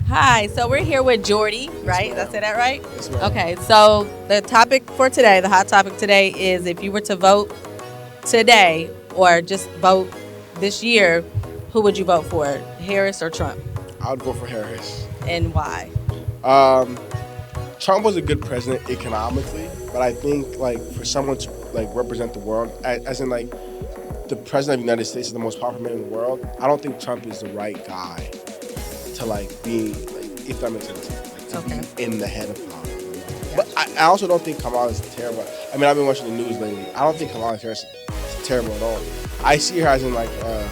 Hi, so we're here with Jordie, right? Did I say that right? Yes, ma'am. Okay, so the topic for today, the hot topic today is if you were to vote today or just vote this year, who would you vote for, Harris or Trump? I would vote for Harris. And why? Um, Trump was a good president economically, but I think like for someone to like represent the world, as in like the president of the United States is the most powerful man in the world. I don't think Trump is the right guy to like be like, if that makes sense, like, to be in the head of power. But I also don't think Kamala is terrible. I mean, I've been watching the news lately. I don't think Kamala Harris is terrible at all. I see her as in like a.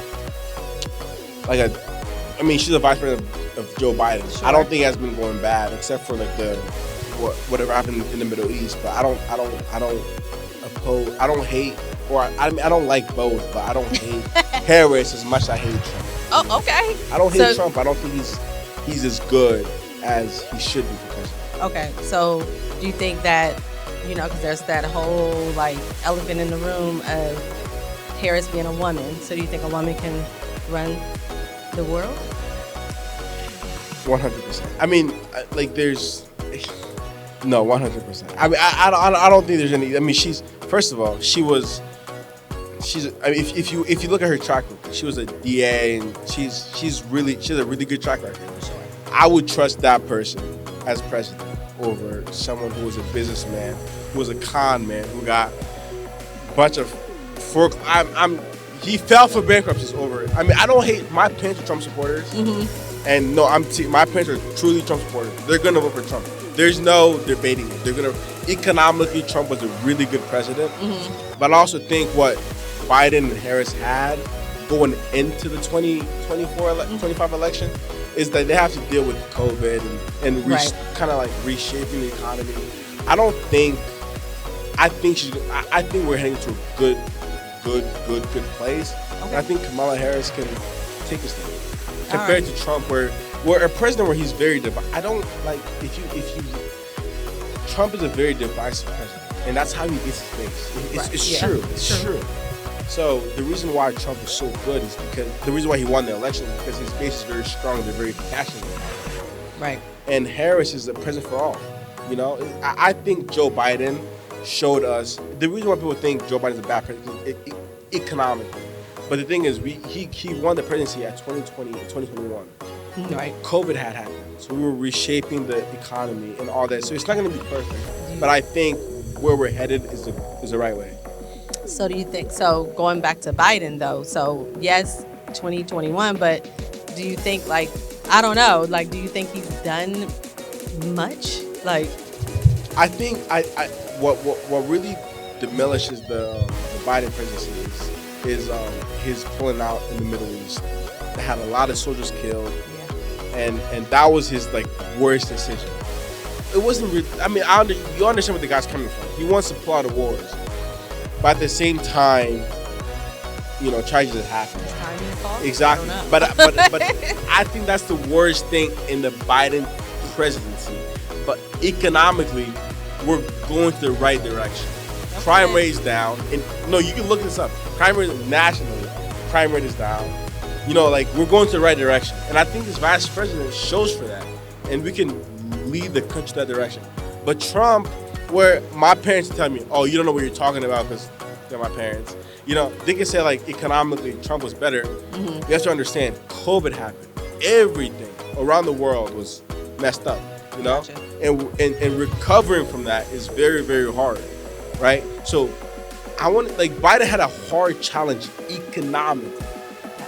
I mean, she's a vice president of Joe Biden. Sure. I don't think it has been going bad, except for like the whatever happened in the Middle East. But I don't oppose. I don't hate, or I mean, I don't like both. But I don't hate Harris as much as I hate Trump. Oh, okay. I don't hate Trump. I don't think he's as good as he should be for president. Okay, so do you think that, because there's that whole like elephant in the room of Harris being a woman. So do you think a woman can run the world? 100%. I mean, like there's no 100%. I mean, I don't think there's any. I mean, first of all, she's. I mean, if you look at her track record, she was a DA, and she has a really good track record. I would trust that person as president over someone who was a businessman, who was a con man, who got a bunch of he fell for bankruptcies over it. I mean, I don't hate my parents are Trump supporters, and no, my parents are truly Trump supporters. They're gonna vote for Trump. There's no debating it. They're gonna economically, Trump was a really good president, but I also think what Biden and Harris had going into the 25 election is that they have to deal with COVID and kind of like reshaping the economy. I think we're heading to a good place. Okay. And I think Kamala Harris can take us there. Compared to Trump, where a president where he's very I don't like Trump is a very divisive president, and that's how he gets his base. It's true. It's true. So the reason why Trump is so good is because the reason why he won the election is because his base is very strong. They're very passionate. Right. And Harris is the president for all. I think Joe Biden showed us the reason why people think Joe Biden is a bad president is economically. But the thing is, he won the presidency at 2020 and 2021. Right. COVID had happened, so we were reshaping the economy and all that. So it's not going to be perfect, but I think where we're headed is the right way. So do you think, so going back to Biden though, so yes, 2021, but do you think like, I don't know, like do you think he's done much? Like, I think what really diminishes the Biden presidency is his pulling out in the Middle East. They had a lot of soldiers killed, and that was his like worst decision. It wasn't really, I mean, you understand where the guy's coming from. He wants to pull out of wars. But at the same time, tragedies happen. Exactly. But I think that's the worst thing in the Biden presidency. But economically, we're going to the right direction. Okay. Crime rate is down. And no, you can look this up. Crime rate nationally, crime rate is down. We're going to the right direction. And I think this vice president shows for that. And we can lead the country that direction. But Trump, where my parents tell me, oh, you don't know what you're talking about because they're my parents. They can say like economically Trump was better. You have to understand, COVID happened. Everything around the world was messed up, Gotcha. And recovering from that is very, very hard, right? So Biden had a hard challenge economically,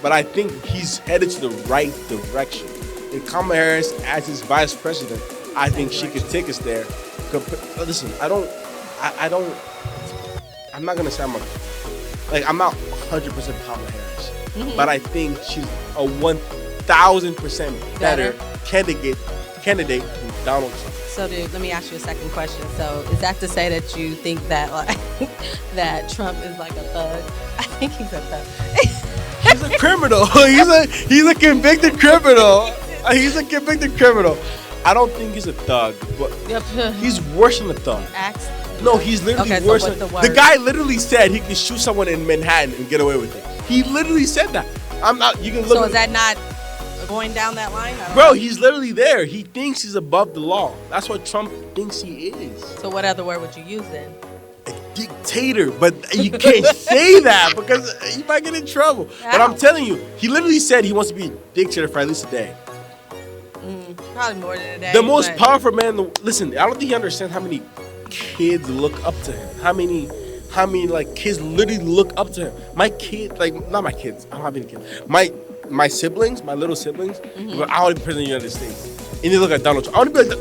but I think he's headed to the right direction. And Kamala Harris, as his vice president, I think she could take us there. Listen, I'm not gonna say I'm not 100% Kamala Harris, but I think she's a 1,000% better candidate than Donald Trump. So let me ask you a second question. So is that to say that you think that that Trump is like a thug? I think he's a thug. He's a criminal. He's a convicted criminal. He's a convicted criminal. I don't think he's a thug, but he's worse than a thug. No, he's literally worse. The guy literally said he could shoot someone in Manhattan and get away with it. He literally said that. I'm not. You can look. So is that not going down that line? I don't Bro, know. he's literally there. He thinks he's above the law. That's what Trump thinks he is. So what other word would you use then? A dictator. But you can't say that because you might get in trouble. But I'm telling you, he literally said he wants to be a dictator for at least a day. Probably more than a day. The most but- powerful man in the... Listen, I don't think he understands how many kids look up to him. How many like kids literally look up to him. My kid, like, not my kids. I don't have any kids. My siblings, my little siblings, I want to be president of the United States. And they look at Donald Trump. I want to be like,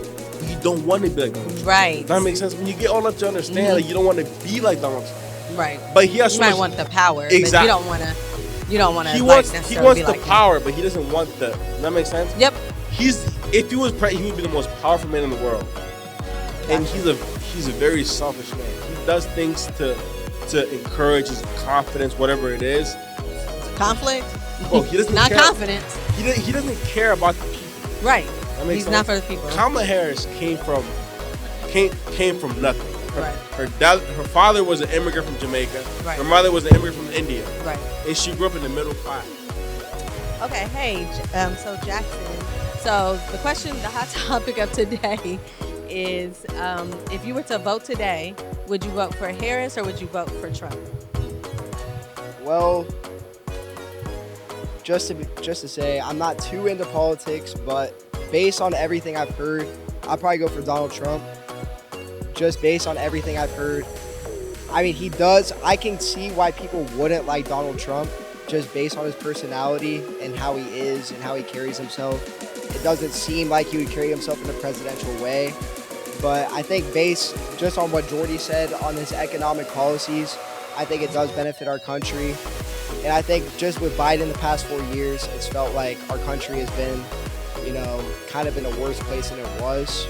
you don't want to be like Donald Trump. Right. That makes sense. When you get old enough to understand, like, you don't want to be like Donald Trump. Right. But he has You so might much... want the power. Exactly. But you don't want to. He like, wants necessarily be the like him. power, but he doesn't want the... Does that make sense? Yep. If he was president, he would be the most powerful man in the world. And he's a very selfish man. He does things to encourage his confidence, whatever it is. Conflict? Well, he doesn't Not care. confidence. He doesn't care about the people. Right. That makes He's sense. not for the people. Kamala Harris came from nothing. Right. Her father was an immigrant from Jamaica. Right. Her mother was an immigrant from India. Right. And she grew up in the middle class. Okay, hey, so Jackson. So the hot topic of today is if you were to vote today, would you vote for Harris or would you vote for Trump? Well, just to say, I'm not too into politics, but based on everything I've heard, I'll probably go for Donald Trump. Just based on everything I've heard. I mean, I can see why people wouldn't like Donald Trump, just based on his personality and how he is and how he carries himself. It doesn't seem like he would carry himself in a presidential way. But I think based just on what Jordie said on his economic policies, I think it does benefit our country. And I think just with Biden the past 4 years, it's felt like our country has been, kind of in a worse place than it was.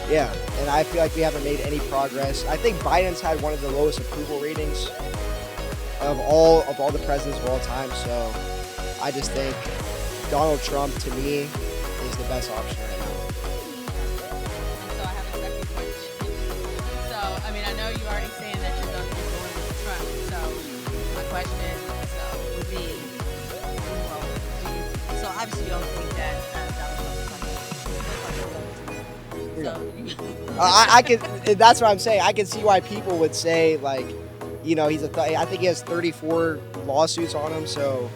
Yeah, and I feel like we haven't made any progress. I think Biden's had one of the lowest approval ratings of all the presidents of all time. So I just think Donald Trump, to me, is the best option right now. So I have a second question. So, I mean, I know you're already saying that you're going to be going with Trump. So my question would be, so obviously you don't think that Donald Trump is like I can. That's what I'm saying. I can see why people would say, like, I think he has 34 lawsuits on him. So,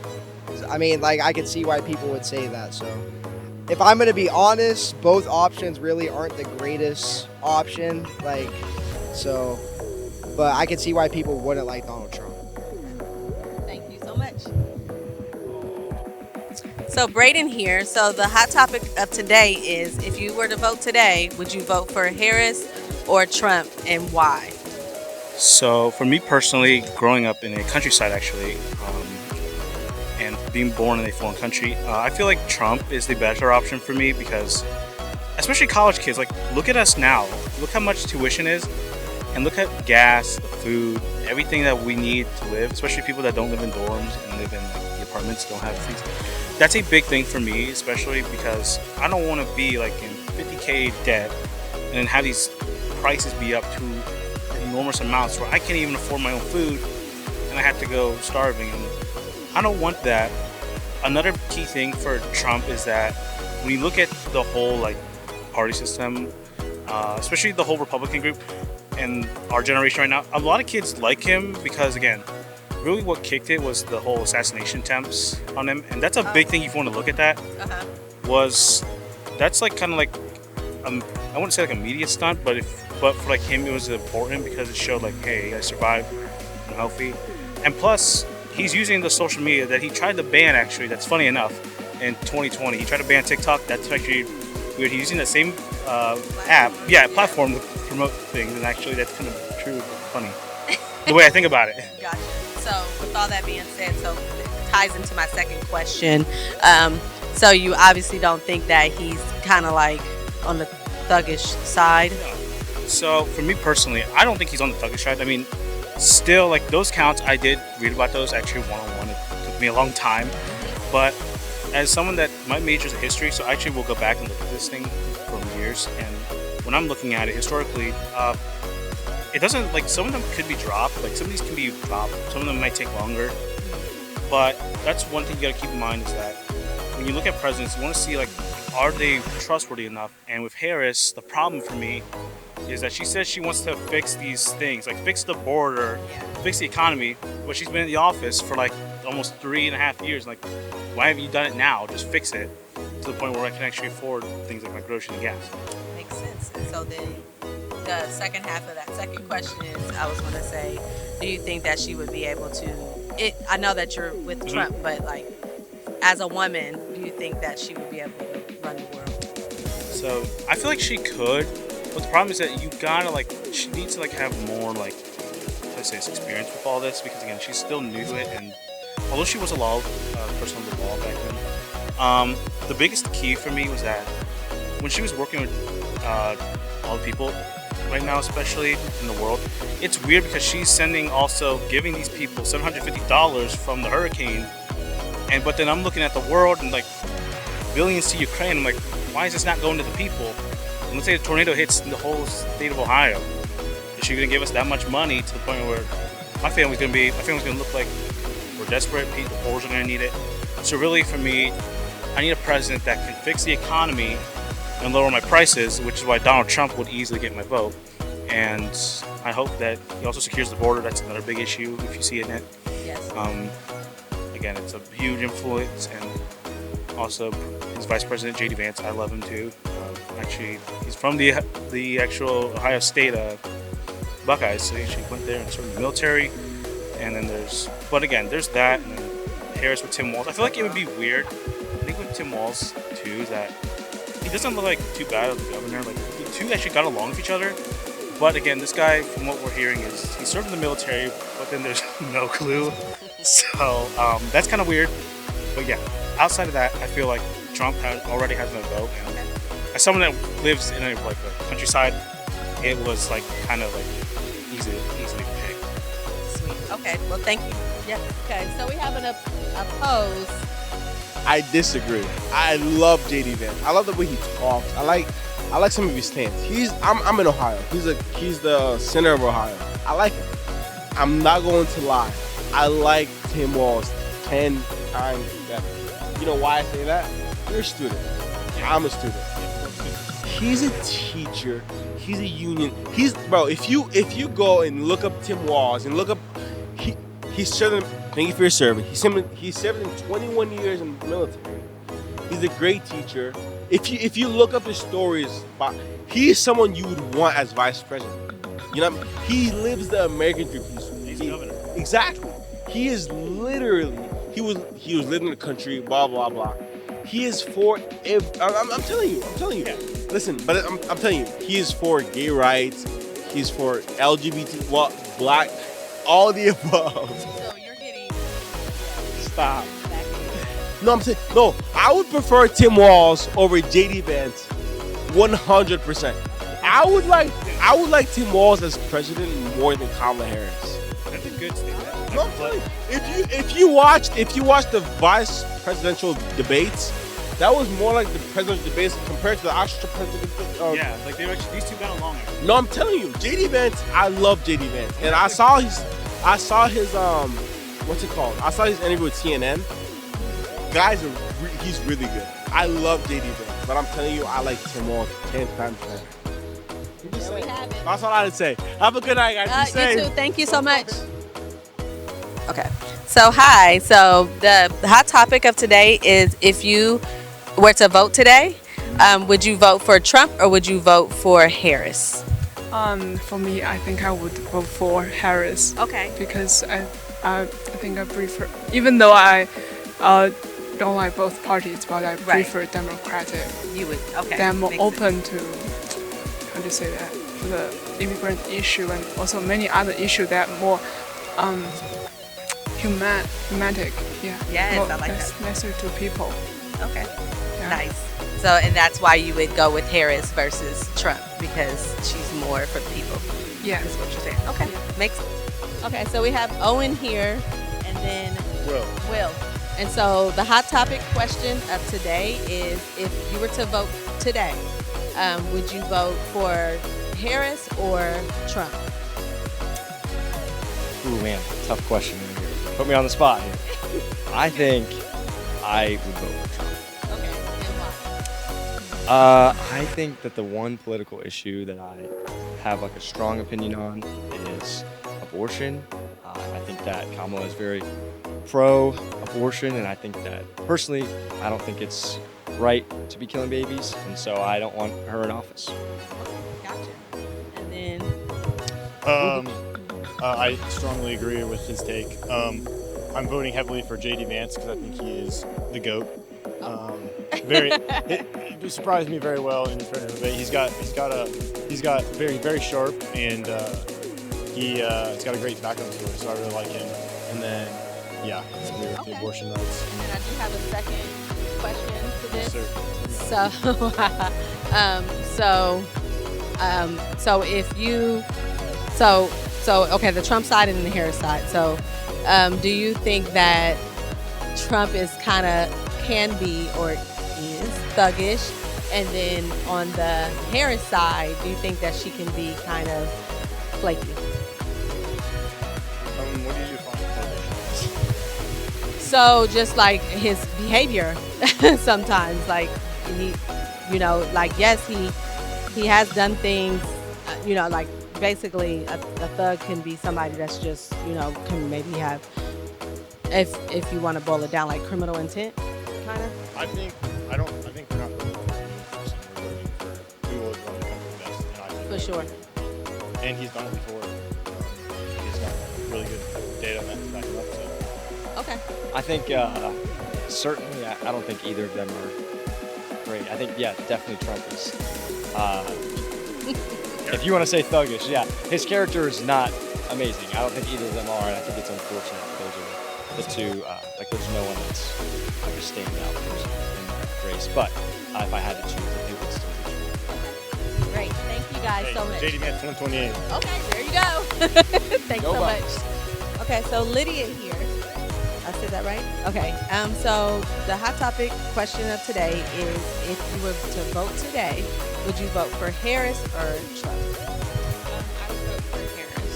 I mean, like, I can see why people would say that. So, if I'm going to be honest, both options really aren't the greatest option. Like, so, but I can see why people wouldn't like Donald Trump. Thank you so much. So Braden here. So the hot topic of today is, if you were to vote today, would you vote for Harris or Trump, and why? So for me personally, growing up in a countryside actually, and being born in a foreign country, I feel like Trump is the better option for me because, especially college kids, like, look at us now. Look how much tuition is, and look at gas, the food, everything that we need to live, especially people that don't live in dorms and live in like, the apartments, don't have things. That's a big thing for me, especially because I don't want to be like in 50K debt and then have these prices be up to enormous amounts where I can't even afford my own food and I have to go starving. And I don't want that. Another key thing for Trump is that when you look at the whole like party system, especially the whole Republican group and our generation right now, a lot of kids like him because, again, really what kicked it was the whole assassination attempts on him, and that's a big thing if you want to look at that. That's like kind of like I wouldn't say like a media stunt, but for like him it was important because it showed like, hey, I survived, I'm healthy. And plus he's using the social media that he tried to ban, actually, that's funny enough, in 2020 he tried to ban TikTok. That's actually weird. He's using the same platform to promote things, and actually that's kind of true, funny the way I think about it. Gotcha. So with all that being said, so it ties into my second question. So you obviously don't think that he's kind of like on the thuggish side? So for me personally, I don't think he's on the thuggish side. I mean, still, like, those counts, I did read about those actually one-on-one. It took me a long time. But as someone that my major is in history, so I actually will go back and look at this thing from years. And when I'm looking at it historically, it doesn't, like, some of them could be dropped. Like, some of these can be dropped. Some of them might take longer. But that's one thing you gotta keep in mind is that when when you look at presidents, you want to see like, are they trustworthy enough? And with Harris, the problem for me is that she says she wants to fix these things, like fix the border, fix the economy, but she's been in the office for like almost 3.5 years. Like, why haven't you done it now? Just fix it to the point where I can actually afford things like my groceries and gas. Makes sense. And so then the second half of that second question is, I was going to say, do you think that she would be able to, I know that you're with Trump, but like, as a woman, do you think that she would be able to run the world? So I feel like she could, but the problem is that you gotta like, she needs to like have more like, let's say, experience with all this, because again, she's still new to it, and although she was a person on the law back then, the biggest key for me was that when she was working with all the people right now, especially in the world, it's weird because she's giving these people $750 from the hurricane, but then I'm looking at the world and like billions to Ukraine. I'm like, why is this not going to the people? And let's say the tornado hits the whole state of Ohio. Is she gonna give us that much money to the point where my family's gonna look like we're desperate, the poor are gonna need it? So really for me, I need a president that can fix the economy and lower my prices, which is why Donald Trump would easily get my vote. And I hope that he also secures the border. That's another big issue if you see it in it. Yes. Again, it's a huge influence, and also his vice president, J.D. Vance, I love him too. Actually, he's from the actual Ohio State Buckeyes, so he actually went there and served in the military. And then there's that, and then Harris with Tim Walz. I feel like it would be weird, I think with Tim Walz too, is that he doesn't look like too bad of the governor. Like the two actually got along with each other. But again, this guy, from what we're hearing, is he served in the military, but then there's no clue. So that's kind of weird. But yeah, outside of that, I feel like Trump already has my vote. And as someone that lives in a countryside, it was like kind of like easily picked. Sweet. Okay. Well, thank you. Yeah. Okay. So we have an oppose. I disagree. I love JD Vance. I love the way he talks. I like some of his stance. I'm in Ohio. He's the center of Ohio. I like him. I'm not going to lie. I like Tim Walz 10 times better. You know why I say that? You're a student. I'm a student. He's a teacher. He's a union. If you go and look up Tim Walz and look up, he's serving. Thank you for your service. He's served in 21 years in the military. He's a great teacher. If you look up his stories, he is someone you would want as vice president. You know what I mean? He lives the American dream. He's governor. Exactly. He is literally, he was living in the country, blah, blah, blah. He is for, I'm telling you. Yeah. Listen, but I'm telling you, he is for gay rights. He's for LGBT, black, all the above. So you're getting. Stop. No, I would prefer Tim Walz over JD Vance 100%. I would like Tim Walz as president more than Kamala Harris. That's a good statement. No, I'm telling you, if you watched the vice presidential debates, that was more like the presidential debates compared to the actual presidential. Yeah, like these two got along. No, I'm telling you, JD Vance. I love JD Vance, and I saw his what's it called? I saw his interview with CNN. He's really good. I love JD Vance, but I'm telling you, I like Tim Walz 10 times better. There we have it. That's all I would say. Have a good night, guys. Be safe. You too. Thank you so much. Okay. So hi. So the hot topic of today is, if you were to vote today, would you vote for Trump or would you vote for Harris? For me, I think I would vote for Harris. Okay. Because I think I prefer, even though I don't like both parties, but I prefer Democratic. You would. Okay. They're more Makes open sense. to, how do you say that, to the immigrant issue and also many other issues that are more humanistic. Yeah. Yes, more I like that. Nicer to people. Okay. Yeah. Nice. So, and that's why you would go with Harris versus Trump, because she's more for the people. Yeah. Is what you're saying. Okay. Makes sense. Okay, so we have Owen here and then Will. And so the hot topic question of today is, if you were to vote today, would you vote for Harris or Trump? Ooh, man, tough question right here. Put me on the spot here. I think I would vote for Trump. I think that the one political issue that I have like a strong opinion on is abortion. I think that Kamala is very pro-abortion, and I think that personally, I don't think it's right to be killing babies, and so I don't want her in office. Gotcha. And then I strongly agree with his take. I'm voting heavily for J.D. Vance because I think he is the GOAT. It surprised me very well in the front debate. He's got very sharp, and he's got a great background story, so I really like him. And then I agree with the abortion rights. And then I do have a second question to this. Yes, So okay, the Trump side and the Harris side. So do you think that Trump is can be or is thuggish, and then on the Harris side, do you think that she can be kind of flaky? What do you find? So just like his behavior, sometimes like yes, he has done things, like basically a thug can be somebody that's just can maybe have, if you want to boil it down, like criminal intent, kind of. I think we're not voting for any person. We're voting for who will run the country best. And For sure. And he's done it before. He's got really good data on that to back him up. So. Okay. I think certainly I don't think either of them are great. I think definitely Trump is. If you want to say thuggish, his character is not amazing. I don't think either of them are, and I think it's unfortunate that those are the two. There's no one that's like a standout person in the race. But if I had to choose, it would still be Trump. Great. Thank you guys so much. JD Vance 128. Okay, there you go. Thanks so much. Okay, so Lydia here. I said that right? Okay. So the hot topic question of today is, if you were to vote today, would you vote for Harris or Trump? I would vote for Harris.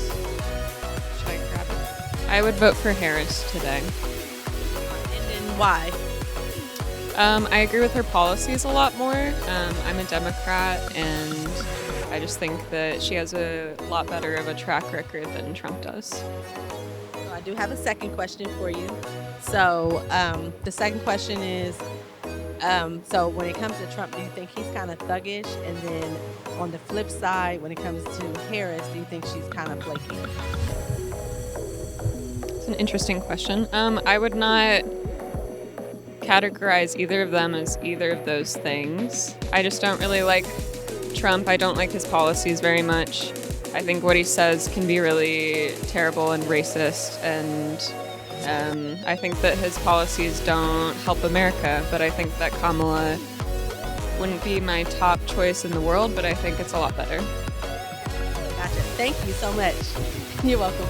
Should I grab it? I would vote for Harris today. And then why? I agree with her policies a lot more. I'm a Democrat, and I just think that she has a lot better of a track record than Trump does. So I do have a second question for you. So the second question is, so when it comes to Trump, do you think he's kind of thuggish? And then on the flip side, when it comes to Harris, do you think she's kind of flaky? It's an interesting question. I would not categorize either of them as either of those things. I just don't really like Trump. I don't like his policies very much. I think what he says can be really terrible and racist, and I think that his policies don't help America, but I think that Kamala wouldn't be my top choice in the world, but I think it's a lot better. Gotcha. Thank you so much. You're welcome.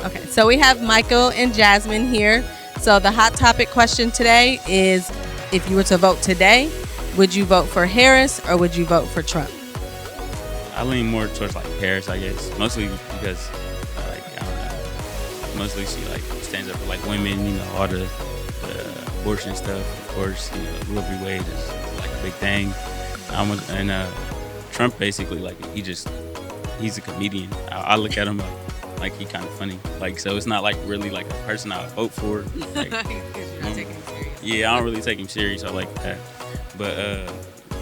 Okay, so we have Michael and Jasmine here. So the hot topic question today is, if you were to vote today, would you vote for Harris or would you vote for Trump? I lean more towards like Harris, I guess, mostly because I don't know, mostly she like stands up for like women, all the abortion stuff. Of course, Roe v. Wade is like a big thing. And Trump basically like he's a comedian. I look at him like he kind of funny. Like, so it's not like really like a person I would vote for. Like, Because you're not taking him serious. yeah, I don't really take him serious. I like that, but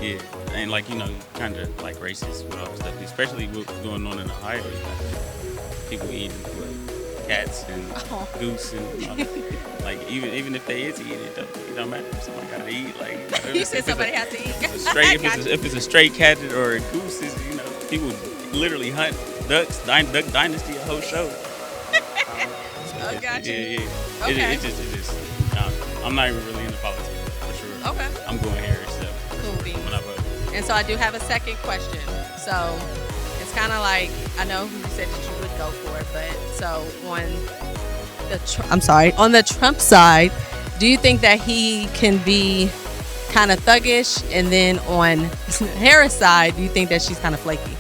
yeah, and like kind of like racist with all the stuff, especially what's going on in Ohio. You got people eating cats and goose and all that. Like even if they is eating it, it don't matter. Somebody gotta eat. Like You said somebody has to eat. if it's a stray cat or a goose, people literally hunt ducks. Duck Dynasty, a whole show. Oh, gotcha. Yeah. Okay. It just I'm not even really into politics for sure. Okay. I'm going Harris though. Cool beans. When I vote. And so I do have a second question. So it's kind of like, I know who you said that you would go for, but so on the Trump side, do you think that he can be kind of thuggish? And then on Harris' side, do you think that she's kind of flaky?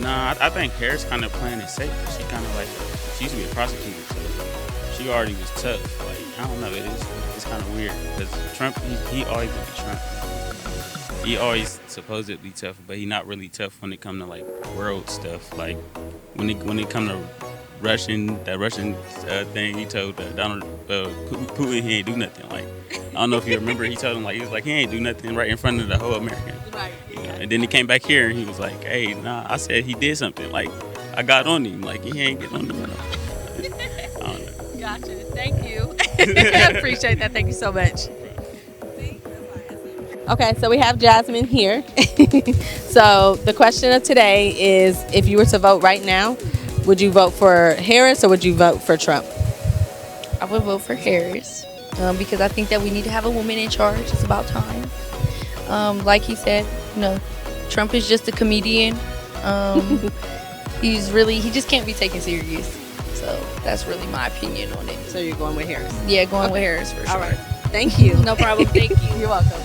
Nah, I think Harris kind of playing it safe. She kind of like, she used to be a prosecutor, so she he already was tough. Like, I don't know, it's kind of weird because Trump, he always would be Trump. He always supposed to be tough, but he not really tough when it come to like world stuff. Like when it come to Russian thing, he told Donald Putin he ain't do nothing. Like, I don't know if you remember, he told him like, he was like, he ain't do nothing right in front of the whole American. Right. You know? And then he came back here and he was like, hey, nah, I said he did something. Like, I got on him. Like, he ain't getting on him. I don't know. Gotcha. Thank you. I appreciate that. Thank you so much. Okay, so we have Jasmine here. So the question of today is, if you were to vote right now, would you vote for Harris or would you vote for Trump? I would vote for Harris because I think that we need to have a woman in charge. It's about time. Like he said, Trump is just a comedian. He just can't be taken serious. So that's really my opinion on it. So you're going with Harris? Yeah, going with Harris for sure. All right. Thank you. No problem. Thank you. You're welcome.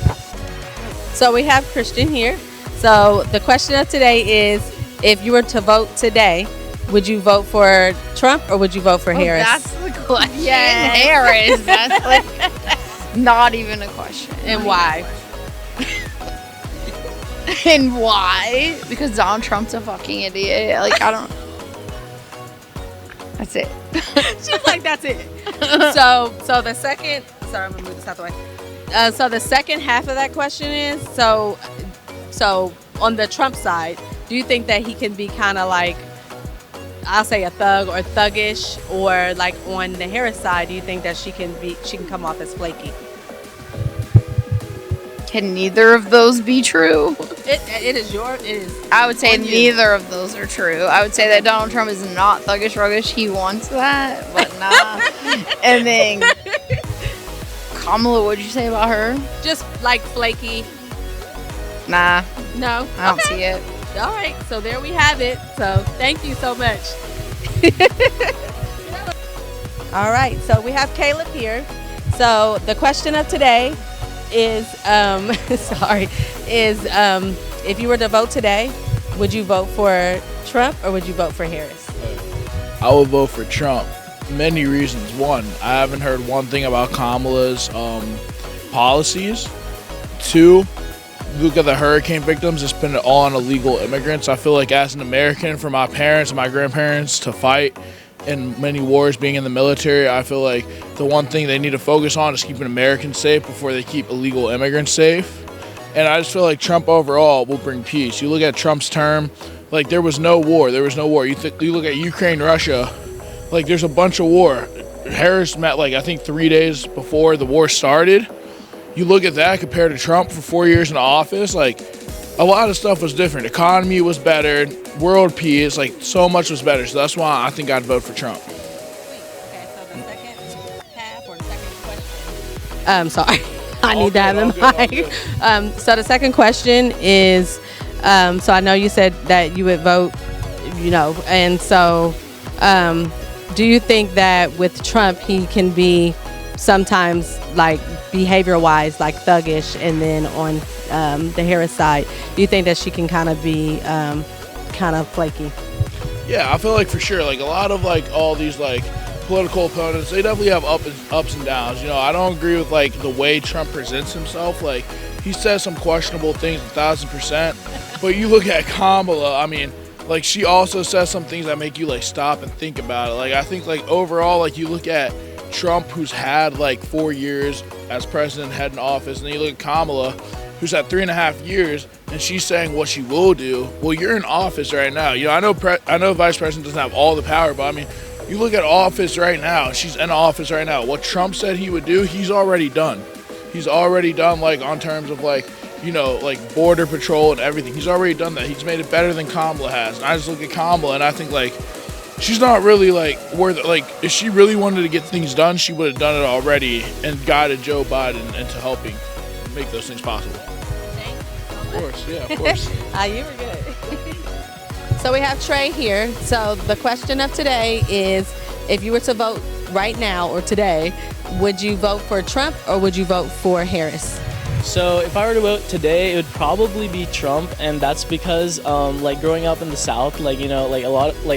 So we have Christian here. So the question of today is, if you were to vote today, would you vote for Trump or would you vote for Harris? That's the question. Yeah. Harris. That's like not even a question. And why? And why? Because Donald Trump's a fucking idiot. Like, I don't. That's it. She's like, that's it. So the second. Sorry, I'm gonna move this out the way. So the second half of that question is, so on the Trump side, do you think that he can be kind of like, I'll say a thug or thuggish, or like on the Harris side, do you think that she can come off as flaky? Can neither of those be true? It is. I would say neither of those are true. I would say that Donald Trump is not thuggish ruggish. He wants that, but nah. And then Kamala, what'd you say about her? Just like flaky. Nah. No? I don't see it. All right. So there we have it. So thank you so much. All right. So we have Caleb here. So the question of today is, if you were to vote today, would you vote for Trump or would you vote for Harris? I would vote for Trump. Many reasons. One, I haven't heard one thing about Kamala's policies. Two, look at the hurricane victims. It's been all on illegal immigrants. I feel like as an American, for my parents and my grandparents to fight in many wars, being in the military, I feel like the one thing they need to focus on is keeping Americans safe before they keep illegal immigrants safe. And I just feel like Trump overall will bring peace. You look at Trump's term, like there was no war. You look at Ukraine, Russia, like there's a bunch of war. Harris met like I think 3 days before the war started. You look at that compared to Trump for 4 years in office, like a lot of stuff was different. Economy was better, world peace, like so much was better. So that's why I think I'd vote for Trump. Okay, so the second half or the second question. Sorry, I need to have the mic. So the second question is, so I know you said that you would vote, and so do you think that with Trump he can be sometimes like behavior-wise like thuggish, and then on the Harris side, do you think that she can kind of be kind of flaky? Yeah, I feel like for sure, like a lot of like all these like political opponents, they definitely have ups and downs. I don't agree with like the way Trump presents himself. Like he says some questionable things 1,000%, but you look at Kamala, I mean, like she also says some things that make you like stop and think about it. Like I think like overall, like you look at Trump, who's had like 4 years as president, head in office, and then you look at Kamala, who's had 3.5 years, and she's saying what she will do. Well, you're in office right now. I know vice president doesn't have all the power, but I mean, you look at office right now. She's in office right now. What Trump said he would do, he's already done. He's already done, like on terms of like, like border patrol and everything. He's already done that. He's made it better than Kamala has. And I just look at Kamala and I think like, she's not really like worth it. Like if she really wanted to get things done, she would have done it already and guided Joe Biden into helping make those things possible. Of course, yeah, of course. You were good. So we have Trey here. So the question of today is, if you were to vote right now or today, would you vote for Trump or would you vote for Harris? So if I were to vote today, it would probably be Trump, and that's because like growing up in the South, like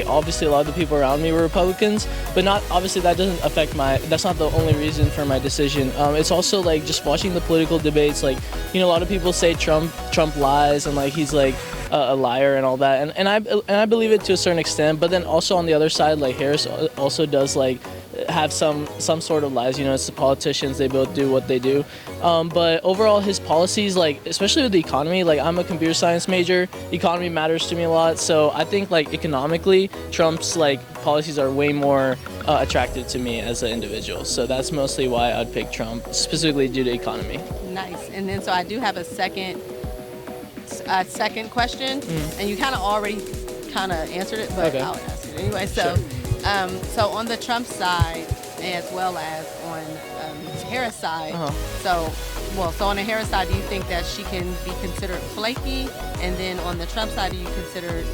obviously a lot of the people around me were Republicans, but not obviously that doesn't affect that's not the only reason for my decision. It's also like just watching the political debates, like a lot of people say Trump lies and like he's like a liar and all that, and I believe it to a certain extent, but then also on the other side, like Harris also does like have some sort of lies. It's the politicians, they both do what they do, but overall his policies, like especially with the economy, like I'm a computer science major, economy matters to me a lot, so I think like economically Trump's like policies are way more attractive to me as an individual, so that's mostly why I'd pick Trump, specifically due to economy. Nice. And then so I do have a second question, and you kind of already answered it, but okay. I'll ask it anyway. So sure. So on the Trump side, as well as on Harris side, so on the Harris side, do you think that she can be considered flaky? And then on the Trump side, do you consider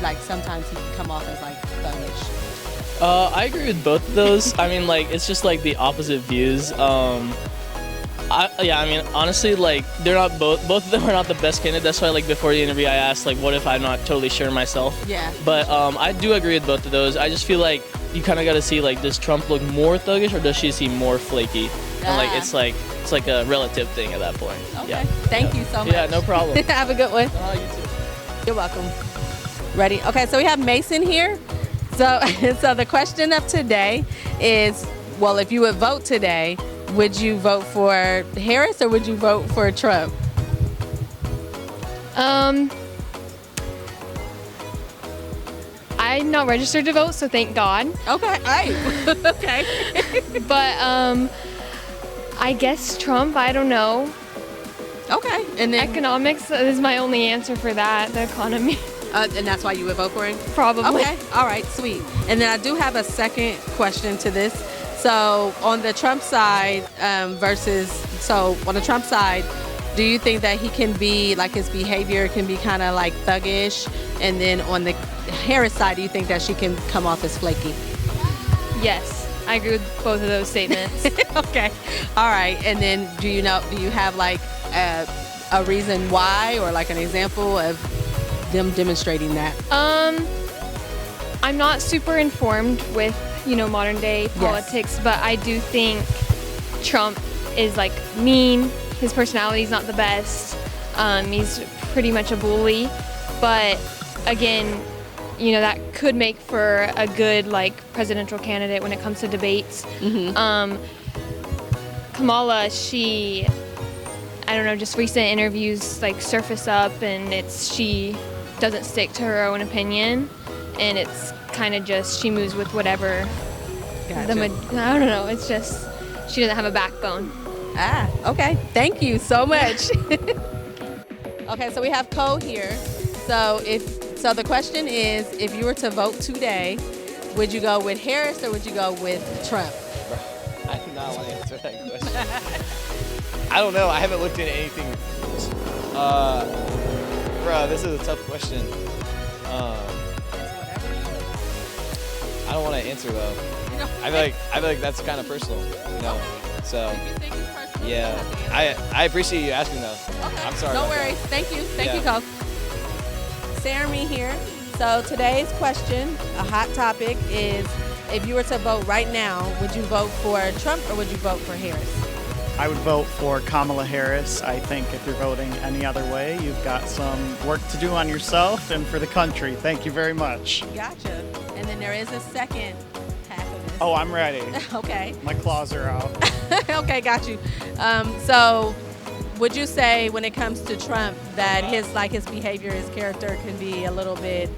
like sometimes he can come off as like thuggish? I agree with both of those. I mean, like it's just like the opposite views. I mean, honestly, like they're not both of them are not the best candidate. That's why, like before the interview, I asked, like, what if I'm not totally sure myself? Yeah. But I do agree with both of those. I just feel like you kind of got to see, like, does Trump look more thuggish or does she seem more flaky? And like it's like a relative thing at that point. Okay. Yeah. Thank you so much. Yeah, no problem. Have a good one. You too. You're welcome. Ready? Okay, so we have Mason here. So the question of today is, well, if you would vote today, would you vote for Harris or would you vote for Trump? I'm not registered to vote, so thank God. Okay, okay. But I guess Trump, I don't know. Okay, and then economics is my only answer for that, the economy. And that's why you would vote for him? Probably. Okay, all right, sweet. And then I do have a second question to this. So on the Trump side on the Trump side, do you think that he can be, like his behavior can be kind of like thuggish? And then on the Harris side, do you think that she can come off as flaky? Yes, I agree with both of those statements. Okay, all right. And then do you have like a reason why, or like an example of them demonstrating that? I'm not super informed with modern day politics, but I do think Trump is like mean. His personality is not the best. He's pretty much a bully, but again, that could make for a good like presidential candidate when it comes to debates. Kamala, just recent interviews like surface up, and she doesn't stick to her own opinion, and it's kind of just she moves with whatever. Gotcha. I don't know. It's just she doesn't have a backbone. Okay. Thank you so much. Okay, so we have Cole here. So the question is, if you were to vote today, would you go with Harris or would you go with Trump? Bro, I do not want to answer that question. I don't know. I haven't looked into anything. Bro, this is a tough question. I don't want to answer though. I feel like that's kind of personal, So yeah, I appreciate you asking though. Okay. I'm sorry. No worries. Thank you, Cole. Jeremy here. So today's question, a hot topic, is if you were to vote right now, would you vote for Trump or would you vote for Harris? I would vote for Kamala Harris. I think if you're voting any other way, you've got some work to do on yourself and for the country. Thank you very much. Gotcha. And then there is a second half of this. Oh, I'm ready. Okay. My claws are out. Okay, got you. So would you say when it comes to Trump that his behavior, his character can be a little bit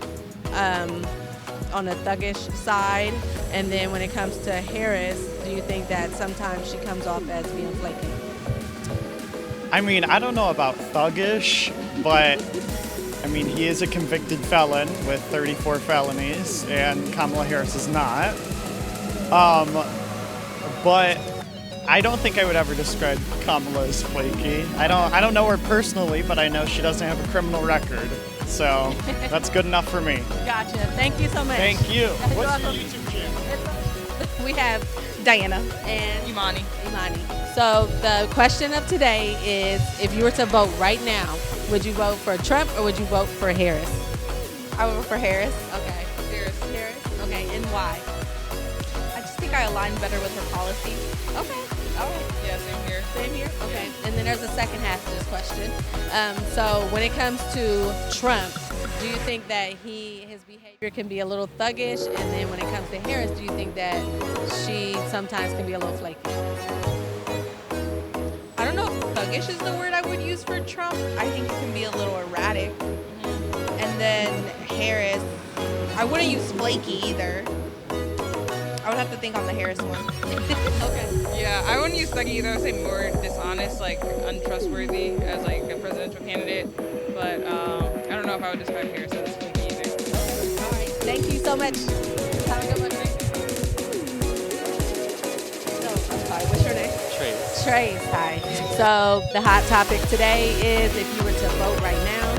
on the thuggish side? And then when it comes to Harris, do you think that sometimes she comes off as being flaky? I mean, I don't know about thuggish, but I mean, he is a convicted felon with 34 felonies, and Kamala Harris is not. But I don't think I would ever describe Kamala as flaky. I don't know her personally, but I know she doesn't have a criminal record. So that's good enough for me. Gotcha. Thank you so much. Thank you. What's your YouTube channel? We have Diana. And Imani. Imani. So the question of today is, if you were to vote right now, would you vote for Trump or would you vote for Harris? I would vote for Harris. Okay. Harris. Okay, and why? I just think I align better with her policies. Okay. All right. Yeah, same here. Same here? Okay. And then there's a second half to this question. So when it comes to Trump, do you think that his behavior can be a little thuggish? And then when it comes to Harris, do you think that she sometimes can be a little flaky? I don't know if thuggish is the word I would use for Trump. I think it can be a little erratic. And then Harris, I wouldn't use flaky either. I would have to think on the Harris one. Okay. Yeah, I wouldn't use thuggy either. I would say more dishonest, like untrustworthy as like a presidential candidate. But I don't know if I would describe Harris as flaky either. All right. Thank you so much. Have a good one. So, I'm sorry, what's your name? Trey. Hi. So the hot topic today is, if you were to vote right now,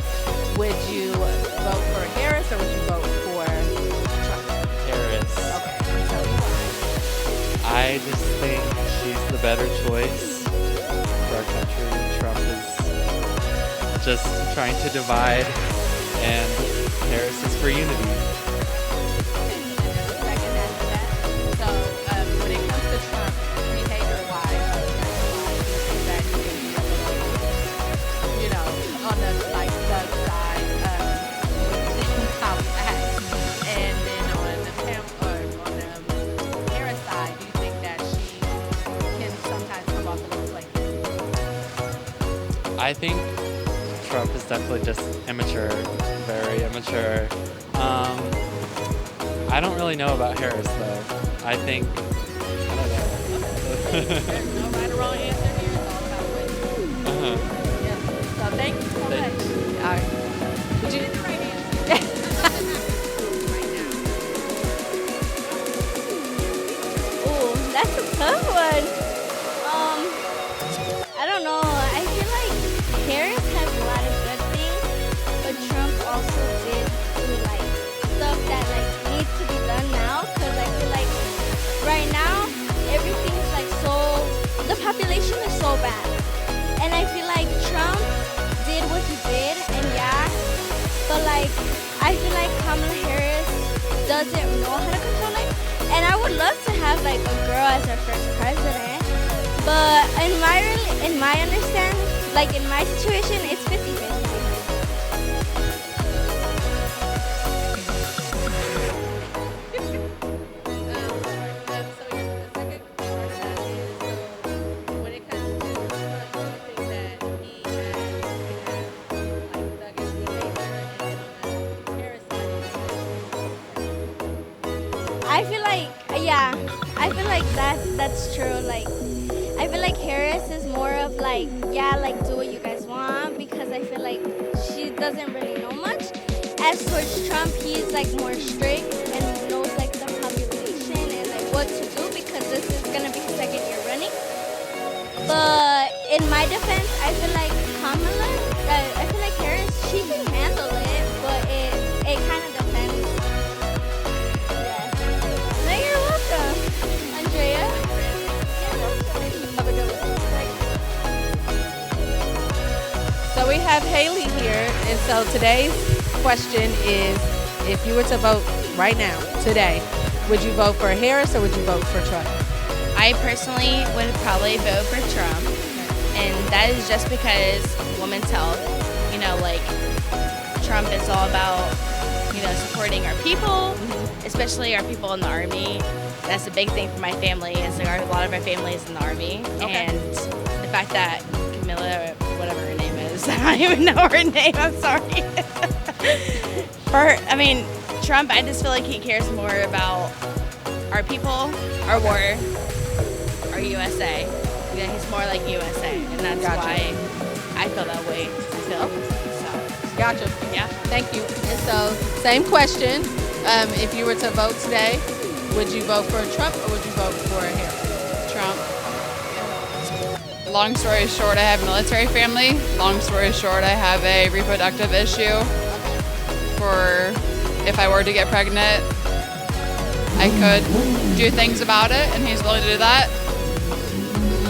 would you vote for Harris or would you vote for Trump? Harris. Okay. Tell me why. I just think she's the better choice for our country. Trump is just trying to divide, and Harris is for unity. Second after that. So when it comes to Trump, behavior-wise, do you think that he can be a little, on the thug side, how he acts? And then on the Harris side, do you think that she can sometimes come off a little flaky? I think Trump is definitely just immature, very immature. I don't really know about Harris though. I don't know. There's no right or wrong answer here. It's all about what you do. Yeah. So thank you so much. All right. But you did the right answer. Ooh, that's a tough one. I don't know. I feel like Harris has a lot of good things, but Trump also did do like stuff that like needs to be done now. Cause I feel like right now everything's like the population is so bad, and I feel like Trump did what he did, and but like I feel like Kamala Harris doesn't know how to control it, and I would love to have like a girl as our first president, but in my understanding, like in my situation, it's 50-50. I feel like that's true. Like, I feel like Harris is more of like, do what you guys want, because I feel like she doesn't really know much. As towards Trump, he's like more strict and knows like the population and like what to do, because this is gonna be his second year running. But in my defense, I feel like I feel like Harris, she can handle it, but it kind of depends. Yeah. No, you're welcome, Andrea. Have a good one. So we have Haley here, and so today's question is, if you were to vote right now, today, would you vote for Harris or would you vote for Trump? I personally would probably vote for Trump, and that is just because women's health, like Trump is all about, supporting our people, especially our people in the Army. That's a big thing for my family, is a lot of our family is in the Army, and the fact that Camilla, whatever her name is, I don't even know her name, I'm sorry. Trump, I just feel like he cares more about our people, our war, our USA. Yeah, he's more like USA, and that's why I feel that way still. So. Gotcha. Yeah. Thank you. And so, same question. If you were to vote today, would you vote for Trump or would you vote for Harris? Trump. Long story short, I have a military family. Long story short, I have a reproductive issue for if I were to get pregnant. I could do things about it, and he's willing to do that.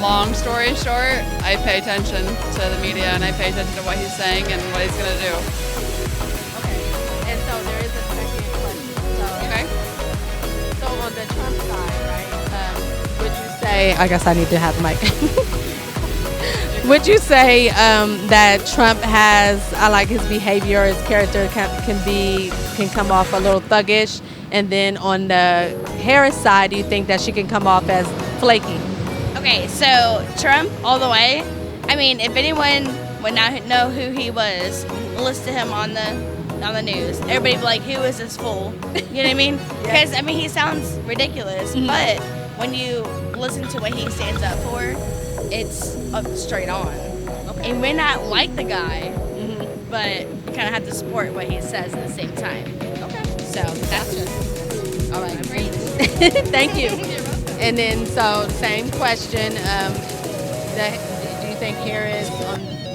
Long story short, I pay attention to the media, and I pay attention to what he's saying and what he's going to do. And so there is a second question. So on the Trump side, right? Would you say? I guess I need to have the mic. Would you say that Trump has? I like his behavior, his character can come off a little thuggish, and then on the Harris side, do you think that she can come off as flaky? Okay, so Trump all the way. I mean, if anyone would not know who he was, listen to him on the news. Everybody be like, "Who is this fool?" You know what I mean? Because I mean, he sounds ridiculous, but when you listen to what he stands up for, it's up straight on. And you may not like the guy, but you kind of have to support what he says at the same time. Okay. So that's just all right. Great. Thank you. And then, so same question. Do you think Harris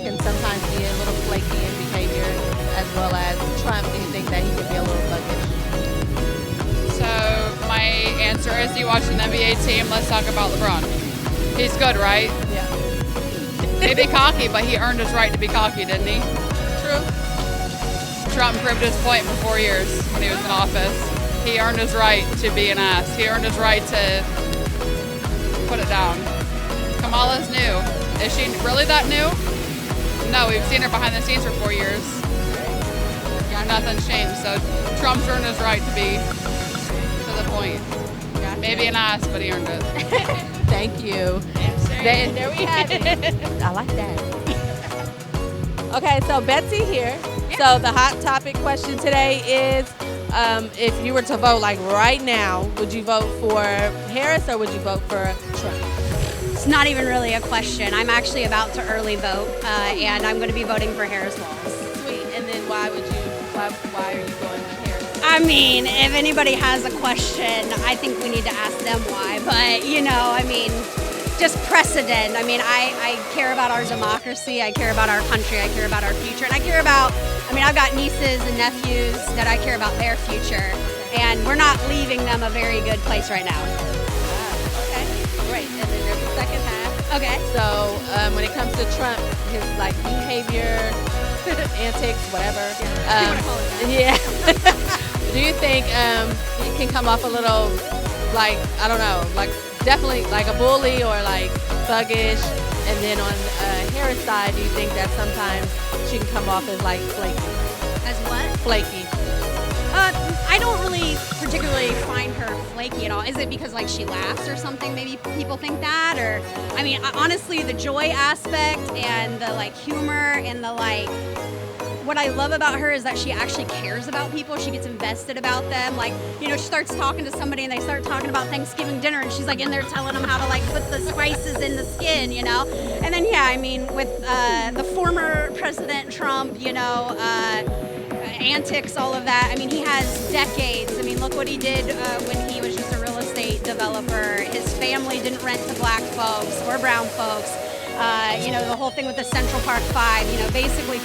can sometimes be a little flaky in behavior, as well as Trump? Do you think that he can be a little thuggish? So my answer is, do you watch an NBA team? Let's talk about LeBron. He's good, right? Yeah. Maybe cocky, but he earned his right to be cocky, didn't he? True. Trump proved his point for 4 years when he was in office. He earned his right to be an ass. He earned his right to put it down. Kamala's new. Is she really that new? No, we've seen her behind the scenes for 4 years. Nothing's changed. So Trump's earned his right to be to the point. Maybe an ass, but he earned it. Thank you. There we have it. I like that. Okay, so Betsy here. So the hot topic question today is, if you were to vote like right now, would you vote for Harris or would you vote for Trump? It's not even really a question. I'm actually about to early vote, and I'm going to be voting for Harris Walls. Sweet. And then why are you going with Harris? I mean, if anybody has a question, I think we need to ask them why. But, you know, I mean, just precedent. I mean, I care about our democracy. I care about our country. I care about our future. And I care about, I mean, I've got nieces and nephews that I care about their future. And we're not leaving them a very good place right now. Okay, great. And then there's the second half. Okay. So when it comes to Trump, his like behavior, antics, whatever. Yeah. Do you think he can come off a little like, I don't know, like definitely like a bully or like thuggish? And then on Harris' side, do you think that sometimes she can come off as like flaky? As what? Flaky. I don't really particularly find her flaky at all. Is it because like she laughs or something? Maybe people think that, or I mean, honestly, the joy aspect and the like humor and the like. What I love about her is that she actually cares about people. She gets invested about them. Like, you know, she starts talking to somebody and they start talking about Thanksgiving dinner and she's like in there telling them how to like put the spices in the skin, you know? And then, yeah, I mean, with the former President Trump, you know, antics, all of that. I mean, he has decades. I mean, look what he did when he was just a real estate developer. His family didn't rent to black folks or brown folks. You know, the whole thing with the Central Park 5, you know, basically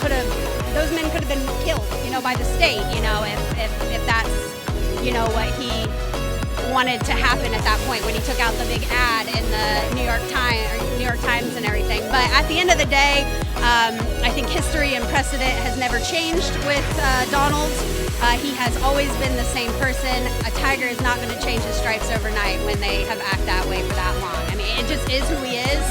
those men could have been killed, you know, by the state, you know, if that's, you know, what he wanted to happen at that point when he took out the big ad in the New York Times and everything. But at the end of the day, I think history and precedent has never changed with Donald. He has always been the same person. A tiger is not going to change his stripes overnight when they have acted that way for that long. I mean, it just is who he is.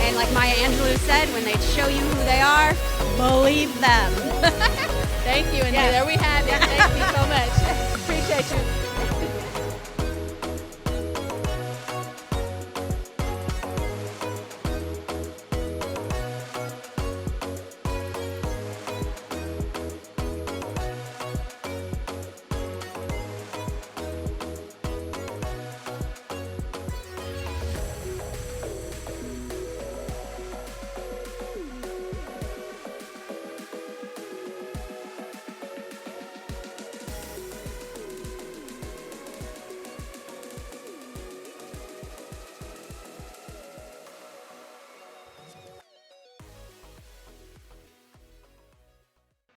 And like Maya Angelou said, when they show you who they are, believe them. Thank you. And there we have it. Thank you so much. Appreciate you.